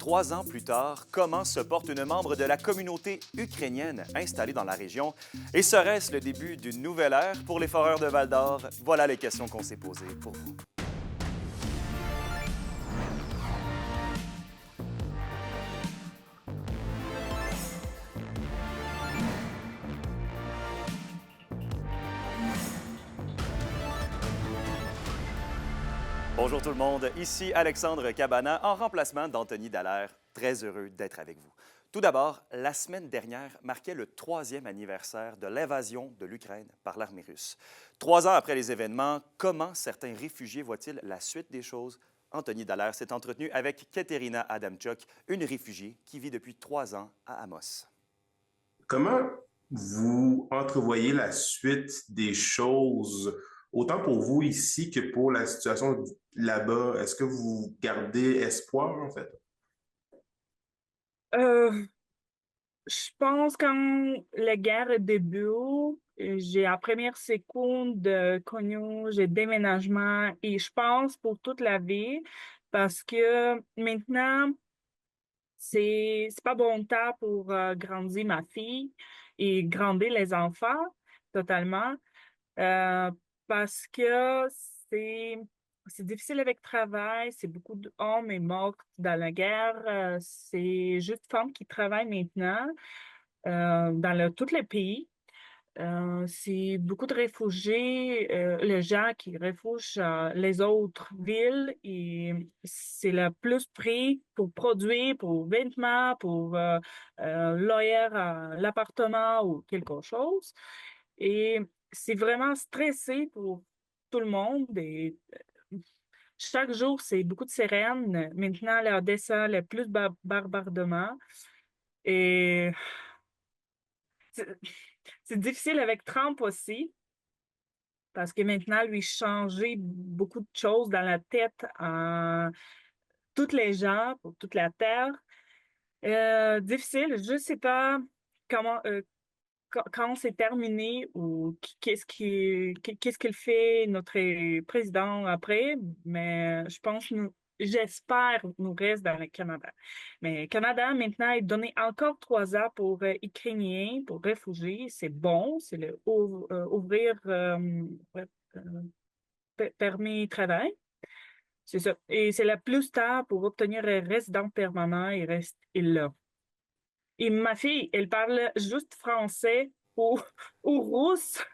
3 ans plus tard, comment se porte une membre de la communauté ukrainienne installée dans la région? Et serait-ce le début d'une nouvelle ère pour les Foreurs de Val-d'Or? Voilà les questions qu'on s'est posées pour vous. Bonjour tout le monde, ici Alexandre Cabana en remplacement d'Anthony Dallaire. Très heureux d'être avec vous. Tout d'abord, la semaine dernière marquait le 3e anniversaire de l'invasion de l'Ukraine par l'armée russe. 3 ans après les événements, comment certains réfugiés voient-ils la suite des choses? Anthony Dallaire s'est entretenu avec Katerina Adamchuk, une réfugiée qui vit depuis 3 ans à Amos. Comment vous entrevoyez la suite des choses, autant pour vous ici que pour la situation là-bas? Est-ce que vous gardez espoir, en fait? Euh, je pense quand la guerre débute, j'ai la première seconde connu, j'ai déménagement et je pense pour toute la vie parce que maintenant, c'est pas bon temps pour grandir ma fille et grandir les enfants totalement euh, parce que c'est c'est difficile avec le travail, c'est beaucoup d'hommes et morts dans la guerre, c'est juste femmes qui travaillent maintenant dans tous les pays. C'est beaucoup de réfugiés, les gens qui réfugient les autres villes et c'est le plus prix pour produire, pour vêtements, pour loyer à l'appartement ou quelque chose. Et c'est vraiment stressé pour tout le monde et chaque jour, c'est beaucoup de sirènes. Maintenant, la descend le plus bombardement. Et c'est c'est difficile avec Trump aussi, parce que maintenant, lui, changer beaucoup de choses dans la tête à toutes les gens, pour toute la Terre. Difficile, je ne sais pas comment, quand c'est terminé ou qu'est-ce qu'il fait notre président après, mais je pense j'espère nous reste dans le Canada. Mais Canada maintenant est donné encore 3 ans pour Ukrainiens, pour réfugiés, c'est bon, c'est ouvrir ouais, euh, permis de travail. C'est ça. Et c'est la plus tard pour obtenir un résident permanent et rester là. Et ma fille, elle parle juste français ou, ou russe.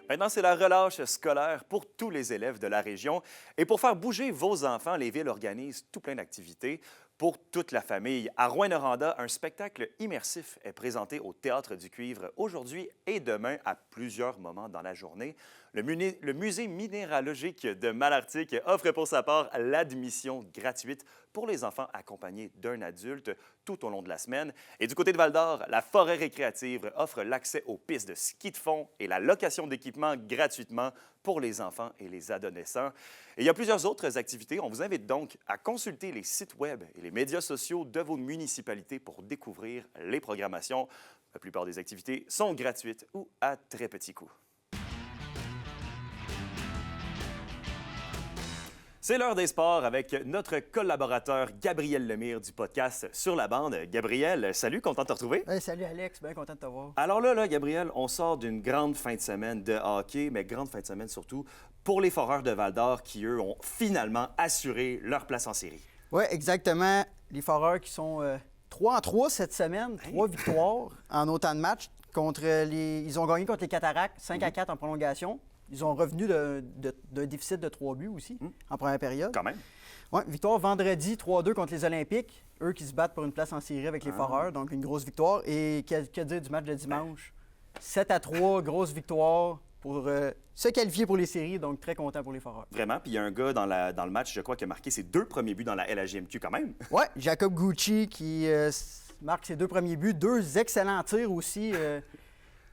Maintenant, c'est la relâche scolaire pour tous les élèves de la région. Et pour faire bouger vos enfants, les villes organisent tout plein d'activités pour toute la famille. À Rouyn-Noranda, un spectacle immersif est présenté au Théâtre du Cuivre aujourd'hui et demain à plusieurs moments dans la journée. Le musée minéralogique de Malartic offre pour sa part l'admission gratuite pour les enfants accompagnés d'un adulte tout au long de la semaine. Et du côté de Val-d'Or, la forêt récréative offre l'accès aux pistes de ski de fond et la location d'équipements gratuitement pour les enfants et les adolescents. Et il y a plusieurs autres activités. On vous invite donc à consulter les sites web et les médias sociaux de vos municipalités pour découvrir les programmations. La plupart des activités sont gratuites ou à très petit coût. C'est l'heure des sports avec notre collaborateur Gabriel Lemire du podcast Sur la bande. Gabriel, salut, content de te retrouver. Hey, salut Alex, bien content de te voir. Alors là, Gabriel, on sort d'une grande fin de semaine de hockey, mais grande fin de semaine surtout pour les Foreurs de Val-d'Or qui, eux, ont finalement assuré leur place en série. Oui, exactement. Les Foreurs qui sont 3-3 cette semaine, 3 victoires en autant de matchs. Ils ont gagné contre les Cataractes, 5-4 en prolongation. Ils ont revenu d'un déficit de 3 buts aussi en première période. Quand même. Oui, victoire vendredi 3-2 contre les Olympiques. Eux qui se battent pour une place en série avec les Foreurs, donc une grosse victoire. Et que dire du match de dimanche? 7-3, grosse victoire pour se qualifier pour les séries, donc très content pour les Foreurs. Vraiment, puis il y a un gars dans le match, je crois, qui a marqué ses 2 premiers buts dans la LHJMQ quand même. Oui, Jacob Gucci qui marque ses 2 premiers buts. 2 excellents tirs aussi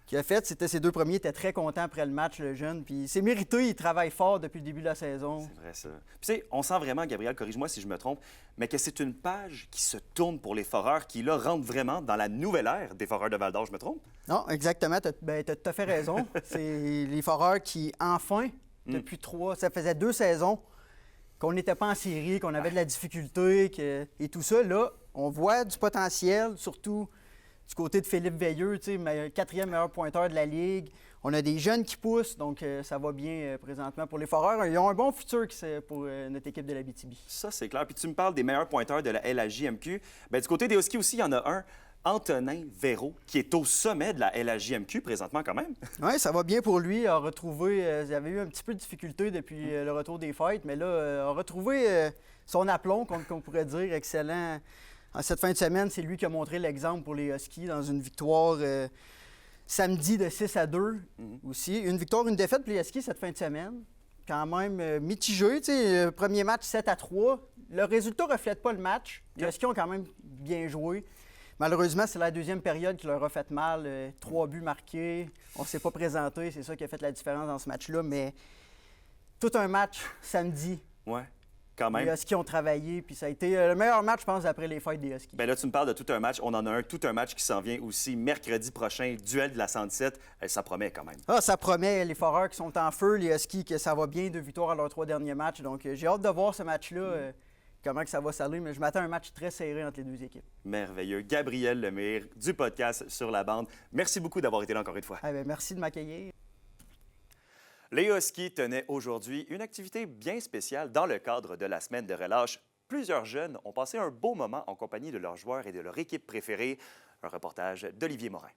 qu'il a fait. C'était ses 2 premiers. Il était très content après le match, le jeune. Puis c'est mérité, il travaille fort depuis le début de la saison. C'est vrai, ça. Puis tu sais, on sent vraiment, Gabriel, corrige-moi si je me trompe, mais que c'est une page qui se tourne pour les Foreurs, qui, là, rentre vraiment dans la nouvelle ère des Foreurs de Val-d'Or, je me trompe? Non, exactement. Tu as tout à fait raison. C'est les Foreurs qui, enfin, depuis 3... Ça faisait 2 saisons qu'on n'était pas en série, qu'on avait de la difficulté et tout ça. Là, on voit du potentiel, surtout du côté de Philippe Veilleux, quatrième meilleur pointeur de la Ligue. On a des jeunes qui poussent, donc ça va bien présentement pour les Foreurs. Ils ont un bon futur pour notre équipe de l'Abitibi. Ça, c'est clair. Puis tu me parles des meilleurs pointeurs de la LHJMQ. Bien, du côté des Huskies aussi, il y en a un, Antonin Véro, qui est au sommet de la LHJMQ présentement quand même. Oui, ça va bien pour lui. Il a retrouvé, il avait eu un petit peu de difficulté depuis le retour des fêtes, mais là, il a retrouvé son aplomb, qu'on pourrait dire, excellent. En cette fin de semaine, c'est lui qui a montré l'exemple pour les Huskies dans une victoire samedi de 6-2 aussi. Une victoire, une défaite pour les Huskies cette fin de semaine. Quand même mitigé. Premier match 7-3. Le résultat ne reflète pas le match. Les Huskies ont quand même bien joué. Malheureusement, c'est la deuxième période qui leur a fait mal. 3 buts marqués. On ne s'est pas présenté. C'est ça qui a fait la différence dans ce match-là. Mais tout un match samedi. Ouais. Quand même. Les Huskies ont travaillé, puis ça a été le meilleur match, je pense, après les fêtes des Huskies. Bien là, tu me parles de tout un match. On en a tout un match qui s'en vient aussi mercredi prochain, duel de la 117. Ça promet quand même. Ah, ça promet. Les Foreurs qui sont en feu, les Huskies, que ça va bien, 2 victoires à leurs 3 derniers matchs. Donc, j'ai hâte de voir ce match-là, comment que ça va s'aller. Mais je m'attends à un match très serré entre les deux équipes. Merveilleux. Gabriel Lemire, du podcast Sur la bande. Merci beaucoup d'avoir été là encore une fois. Ah, bien, merci de m'accueillir. Les Huskies tenaient aujourd'hui une activité bien spéciale dans le cadre de la semaine de relâche. Plusieurs jeunes ont passé un beau moment en compagnie de leurs joueurs et de leur équipe préférée. Un reportage d'Olivier Morin.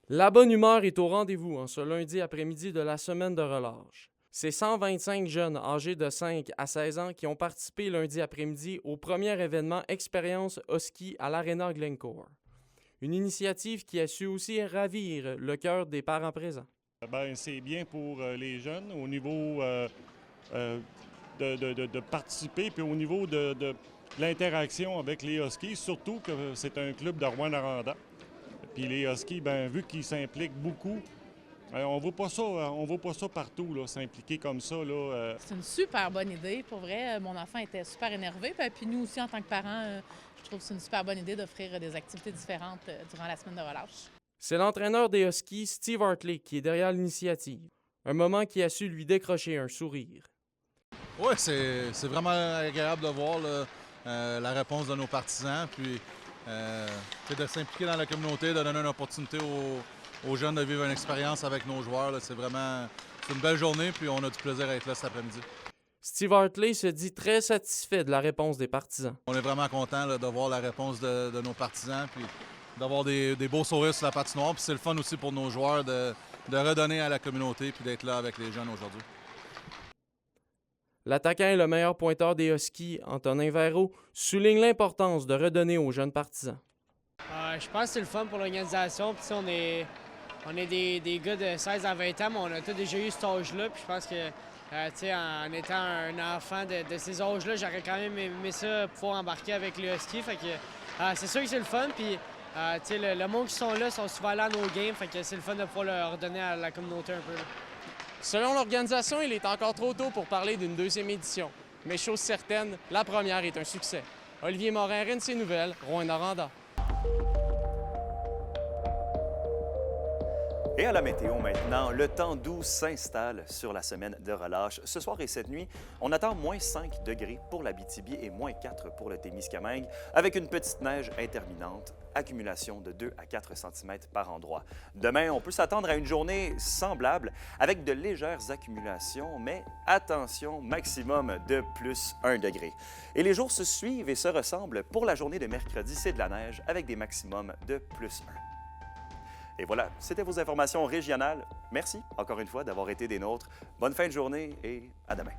La bonne humeur est au rendez-vous en ce lundi après-midi de la semaine de relâche. C'est 125 jeunes âgés de 5 à 16 ans qui ont participé lundi après-midi au premier événement Expérience Husky à l'Arena Glencore. Une initiative qui a su aussi ravir le cœur des parents présents. Bien, c'est bien pour les jeunes au niveau de participer, puis au niveau de l'interaction avec les Huskies, surtout que c'est un club de Rouyn-Noranda. Puis les Huskies, bien, vu qu'ils s'impliquent beaucoup, on ne voit pas ça partout, là, s'impliquer comme ça. C'est une super bonne idée, pour vrai. Mon enfant était super énervé, puis nous aussi, en tant que parents, je trouve que c'est une super bonne idée d'offrir des activités différentes durant la semaine de relâche. C'est l'entraîneur des Huskies, Steve Hartley, qui est derrière l'initiative. Un moment qui a su lui décrocher un sourire. Oui, c'est vraiment agréable de voir là, la réponse de nos partisans, puis de s'impliquer dans la communauté, de donner une opportunité aux jeunes de vivre une expérience avec nos joueurs. C'est une belle journée, puis on a du plaisir à être là cet après-midi. Steve Hartley se dit très satisfait de la réponse des partisans. On est vraiment content de voir la réponse de nos partisans, puis d'avoir des beaux sourires sur la patinoire. Puis c'est le fun aussi pour nos joueurs de redonner à la communauté puis d'être là avec les jeunes aujourd'hui. L'attaquant et le meilleur pointeur des Huskies, Antonin Véro, souligne l'importance de redonner aux jeunes partisans. Je pense que c'est le fun pour l'organisation. Puis on est des gars de 16 à 20 ans, mais on a tous déjà eu cet âge-là. Puis je pense que en étant un enfant de ces âges-là, j'aurais quand même aimé ça pouvoir embarquer avec les Huskies. Fait que c'est sûr que c'est le fun. Puis le monde qui sont là sont souvent là à nos games. Fait que c'est le fun de pouvoir leur redonner à la communauté un peu. Selon l'organisation, il est encore trop tôt pour parler d'une deuxième édition. Mais chose certaine, la première est un succès. Olivier Morin, RNC Nouvelles, Rouyn-Noranda. Et à la météo maintenant, le temps doux s'installe sur la semaine de relâche. Ce soir et cette nuit, on attend moins 5 degrés pour l'Abitibi et moins 4 pour le Témiscamingue, avec une petite neige interminente, accumulation de 2 à 4 cm par endroit. Demain, on peut s'attendre à une journée semblable, avec de légères accumulations, mais attention, maximum de plus 1 degré. Et les jours se suivent et se ressemblent. Pour la journée de mercredi, c'est de la neige, avec des maximums de plus 1. Et voilà, c'était vos informations régionales. Merci encore une fois d'avoir été des nôtres. Bonne fin de journée et à demain.